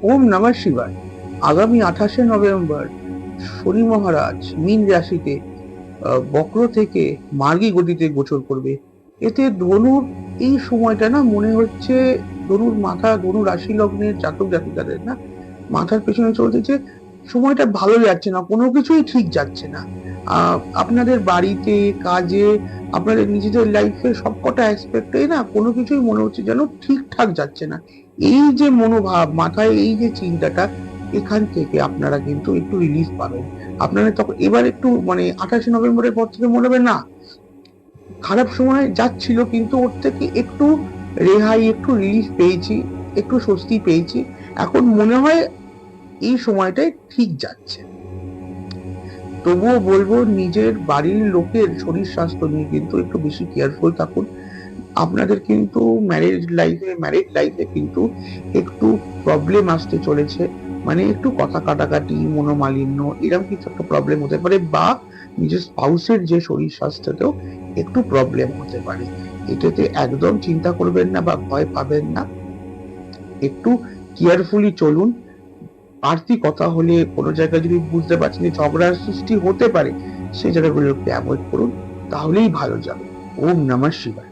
ওম নমঃ শিবায়। আগামী 28শে নভেম্বর শনি মহারাজ মীন রাশিতে বক্র থেকে মার্গী গতিতে গোচর করবে। এতে ধনুর এই সময়টা না মনে হচ্ছে, ধনু রাশি লগ্নের জাতক জাতিকাদের না মাথার পেছনে চলতেছে, সময়টা ভালো যাচ্ছে না, কোনো কিছুই ঠিক যাচ্ছে না। আপনাদের বাড়িতে, কাজে, আপনাদের নিজেদের লাইফে সবকটা অ্যাসপেক্টে না কোনো কিছুই মনে হচ্ছে যেন ঠিকঠাক যাচ্ছে না। এই যে মনোভাব, মাথায় এই যে চিন্তাটা, এখান থেকে আপনারা কিন্তু একটু রিলিফ পাবেন। আপনারা তখন এবার একটু মানে 28শে নভেম্বরের পর থেকে মনে হবে না, খারাপ সময় যাচ্ছিল কিন্তু ওর থেকে একটু রেহাই, একটু রিলিফ পেয়েছি, একটু স্বস্তি পেয়েছি। এখন মনে হয় এই সময়টাই ঠিক যাচ্ছে। তবুও বলবো নিজের বাড়ির লোকের শরীর স্বাস্থ্য নিয়ে কিন্তু একটু বেশি কেয়ারফুল থাকুন। আপনাদের কিন্তু ম্যারিড লাইফে কিন্তু একটু প্রবলেম আসতে চলেছে, মানে একটু কথা কাটাকাটি, মনোমালিন্য, এরকম কিছু একটা প্রবলেম হতে পারে, বা নিজের স্পাউসের যে শরীর স্বাস্থ্যতেও একটু প্রবলেম হতে পারে। এটাতে একদম চিন্তা করবেন না বা ভয় পাবেন না, একটু কেয়ারফুলি চলুন। বাড়তি কথা হলে, কোনো জায়গায় যদি বুঝতে পারছেন যে ঝগড়ার সৃষ্টি হতে পারে, সেই জায়গাগুলোকে অ্যাভয়েড করুন, তাহলেই ভালো যাবে। ওম নমঃ শিবায়।